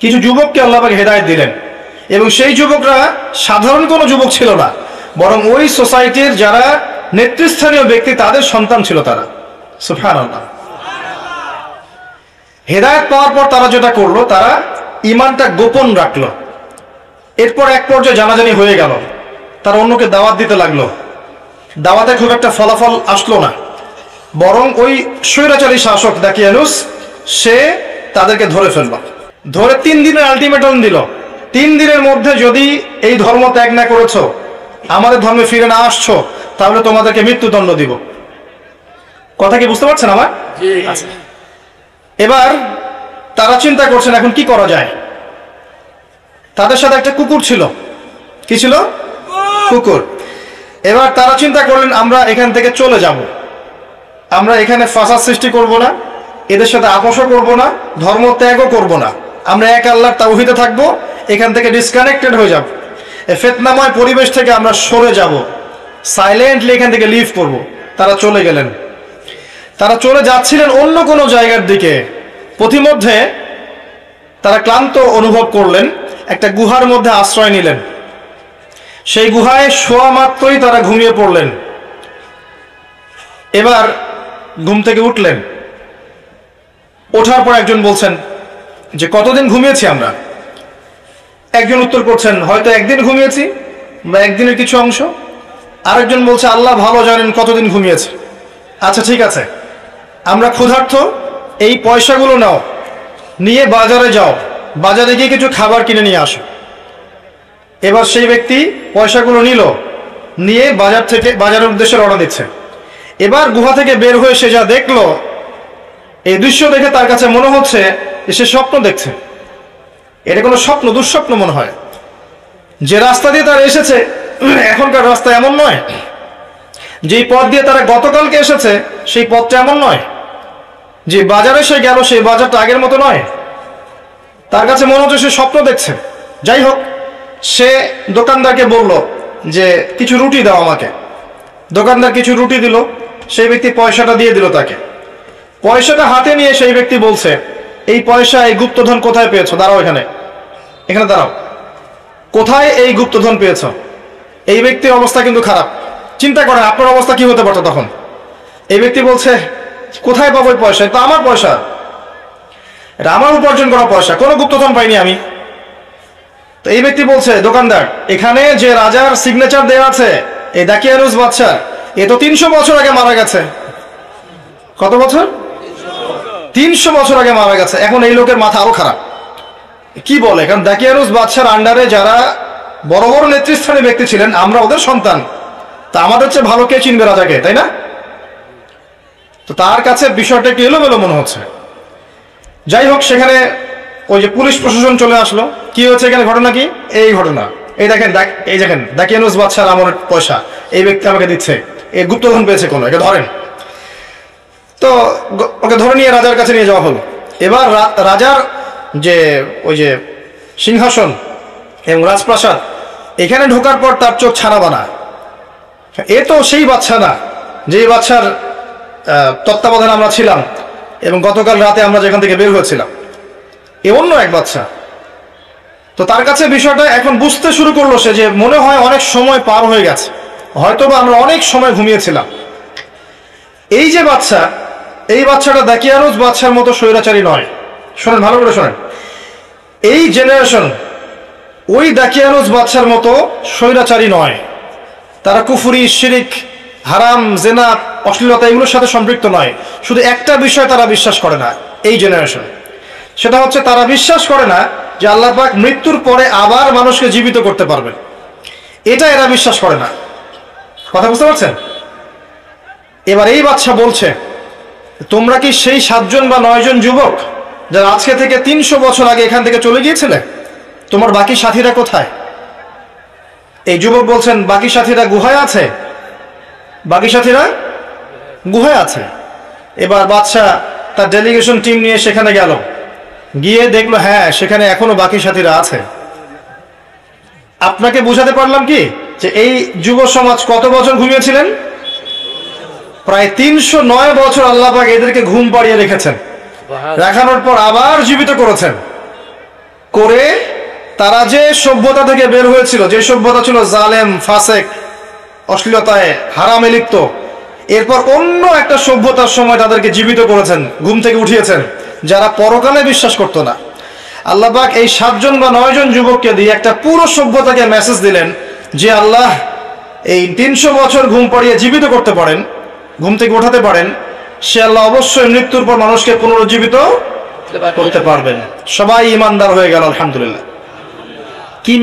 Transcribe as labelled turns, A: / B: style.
A: কিছু যুবককে আল্লাহ পাক হেদায়েত দিলেন, এবং সেই যুবকরা সাধারণ কোনো যুবক ছিল না, বরং ওই সোসাইটির যারা নেতৃস্থানীয় ব্যক্তি তাদের সন্তান ছিল তারা। সুবহানাল্লাহ। হেদায়েত পাওয়ার পর তারা যেটা করলো, তারা ঈমানটা গোপন রাখলো। এরপর এক পর্যায়ে জানাজানি হয়ে গেল, তারা অন্যকে দাওয়াত দিতে লাগলো। দাওয়াতে খুব একটা ফলাফল আসলো না, বরং ওই স্বৈরাচারী শাসক দাকিয়ানুস সে তাদেরকে ধরে ফেলল। ধরে 3 দিনের আলটিমেটাম দিল, 3 দিনের মধ্যে যদি এই ধর্ম ত্যাগ না করেছো, আমাদের ধর্মে ফিরে না আসছো, তাহলে তোমাদেরকে মৃত্যুদণ্ড দিব। কথা কি বুঝতে পারছেন আমার? এবার তারা চিন্তা করছেন এখন কি করা যায়। তাদের সাথে একটা কুকুর ছিল। কি ছিল? কুকুর। এবার তারা চিন্তা করলেন আমরা এখান থেকে চলে যাব, আমরা এখানে ফাসাদ সৃষ্টি করব না, এদের সাথে আপোষও করব না, ধর্ম ত্যাগও করব না, আমরা এক আল্লাহর তাওহীদে থাকবো, এখান থেকে ডিসকানেক্টেড হয়ে যাব, এই ফিতনাময় পরিবেশ থেকে আমরা সরে যাব, সাইলেন্টলি এখান থেকে লিভ করব। তারা চলে গেলেন। তারা চলে যাচ্ছিলেন অন্য কোনো জায়গার দিকে। পথিমধ্যে তারা ক্লান্ত অনুভব করলেন, একটা গুহার মধ্যে আশ্রয় নিলেন। সেই গুহায় শোয়া মাত্রই তারা ঘুমিয়ে পড়লেন। এবার ঘুম থেকে উঠলেন। ওঠার পর একজন বলছেন যে কতদিন ঘুমিয়েছি আমরা? একজন উত্তর করছেন হয়তো একদিন ঘুমিয়েছি বা একদিনের কিছু অংশ। আরেকজন বলছে আল্লাহ ভালো জানেন কতদিন ঘুমিয়েছে। আচ্ছা ঠিক আছে, আমরা ক্ষুধার্ত, এই পয়সাগুলো নাও, নিয়ে বাজারে যাও, বাজারে গিয়ে কিছু খাবার কিনে নিয়ে আসো। এবার সেই ব্যক্তি পয়সাগুলো নিল, নিয়ে বাজারের উদ্দেশ্যে রওনা দিচ্ছে। এবার গুহা থেকে বের হয়ে সে যা দেখলো, এই দৃশ্য দেখে তার কাছে মনে হচ্ছে সে স্বপ্ন দেখছে। এটা কোনো স্বপ্ন, দুঃস্বপ্ন মনে হয়। যে রাস্তা দিয়ে তারা এসেছে এখনকার রাস্তা এমন নয়, যেই পথ দিয়ে তারা গতকালকে এসেছে সেই পথটা এমন নয়, যে বাজারে সে গেল সেই বাজারটা আগের মতো নয়। তার কাছে মনে হচ্ছে সে স্বপ্ন দেখছে। যাই হোক, সে দোকানদারকে বলল যে কিছু রুটি দাও আমাকে। দোকানদার কিছু রুটি দিল, সেই ব্যক্তি পয়সাটা দিয়ে দিল তাকে। পয়সাটা হাতে নিয়ে সেই ব্যক্তি বলছে এই পয়সা, এই গুপ্তধন কোথায় পেয়েছো? দাঁড়াও, এখানে দাঁড়াও, কোথায় এই গুপ্তধন পেয়েছো? এই ব্যক্তির অবস্থা কিন্তু খারাপ। চিন্তা করেন আপনার অবস্থা কি হতে পারতো তখন। এই ব্যক্তি বলছে কোথায় পাবো পয়সা? এটা আমার পয়সা, এটা আমার উপার্জন করা পয়সা, কোনো গুপ্তধন পাইনি আমি। তো এই ব্যক্তি বলছে দোকানদার, এখানে যে রাজার সিগনেচার দেওয়া আছে, এই দাকিয়ানুস বাদশা, এ তো 300 বছর আগে মারা গেছে। কত বছর? 300 বছর আগে মারা গেছে। এখন এই লোকের মাথা আরো খারাপ। কি বলে? কারণ দাকিয়ানুস বাদশার আন্ডারে যারা বড় বড় নেতৃস্থানীয় ব্যক্তি ছিলেন, আমরা ওদের সন্তান, তা আমাদের চেয়ে ভালো কে চিনবে রাজাকে, তাই না? তো তার কাছে বিষয়টা একটু এলোমেলো মনে হচ্ছে। যাই হোক, সেখানে ওই যে পুলিশ প্রশাসন চলে আসলো। কি হয়েছে এখানে, ঘটনা কি? এই ঘটনা, এই দেখেন দাকিয়ানুস বাদশার আমার পয়সা এই ব্যক্তি আমাকে দিচ্ছে, এই গুপ্তধন পেয়েছে কোনো, একে ধরেন। তো ওকে ধরে নিয়ে রাজার কাছে নিয়ে যাওয়া হলো। এবার রাজার যে ওই যে সিংহাসন এবং রাজপ্রাসাদ, এখানে ঢোকার পর তার চোখ ছানা বানা। এ তো সেই বাদশা না যেই বাদশার তত্ত্বাবধানে আমরা ছিলাম এবং গতকাল রাতে আমরা যেখান থেকে বের হয়েছিলাম, এ অন্য এক বাদশা। তো তার কাছে বিষয়টা এখন বুঝতে শুরু করলো সে, যে মনে হয় অনেক সময় পার হয়ে গেছে, হয়তোবা আমরা অনেক সময় ঘুমিয়েছিলাম। এই যে বাদশা, এই বাদশাটা দাকিয়ানুস বাদশার মতো স্বৈরাচারী নয়। শোনেন, ভালো করে শোনেন, এই জেনারেশন ওই দাকিয়ানুস বাদশার মতো স্বৈরাচারী নয়। তারা কুফরি, শিরিক, হারাম, জেনা, অশ্লীলতা এগুলোর সাথে সম্পৃক্ত নয়। শুধু একটা বিষয় তারা বিশ্বাস করে না এই জেনারেশন, সেটা হচ্ছে তারা বিশ্বাস করে না যে আল্লাহ পাক মৃত্যুর পরে আবার মানুষকে জীবিত করতে পারবেন। এটা এরা বিশ্বাস করে না। কথা বুঝতে পারছেন? এবার এই বাদশা বলছে, তোমরা কি সেই 7 জন বা 9 জন যুবক যারা আজকে থেকে 300 বছর আগে এখান থেকে চলে গিয়েছিলে? তোমার বাকি সাথীরা কোথায়? এই যুবক বলছেন বাকি সাথীরা গুহায় আছে। বাকি সাথীরা গুহায় আছে। এবার বাদশা তার ডেলিগেশন টিম নিয়ে সেখানে গেল, গিয়ে দেখলো হ্যাঁ সেখানে এখনো বাকি সাথীরা আছে। আপনাকে বোঝাতে পারলাম কি যে এই যুব সমাজ কত বছর ঘুমিয়েছিলেন? প্রায় 309 বছর আল্লাহ পাক এদেরকে ঘুম পাড়িয়ে রেখেছেন। রাখানোর পর আবার জীবিত করেছেন। করে তারা যে সভ্যতা থেকে বের হয়েছিল, যে সভ্যতা ছিল জালেম, ফাসেক, অশ্লীলতায়, হারামে লিপ্ত, এরপর অন্য একটা সভ্যতার সময় তাদেরকে জীবিত করেছেন, ঘুম থেকে উঠিয়েছেন, যারা পরকালে বিশ্বাস করতো না। আল্লাহ পাক এই 7 জন বা 9 জন যুবককে দিয়ে একটা পুরো সভ্যতাকে মেসেজ দিলেন যে আল্লাহ এই 300 বছর ঘুম পাড়িয়ে জীবিত করতে পারেন, ঘুম থেকে উঠাতে পারেন, সে আল্লাহ অবশ্যই মৃত্যুর পর মানুষকে পুনরুজ্জীবিত করতে পারবেন। সবাই ঈমানদার হয়ে গেল, আলহামদুলিল্লাহ। কি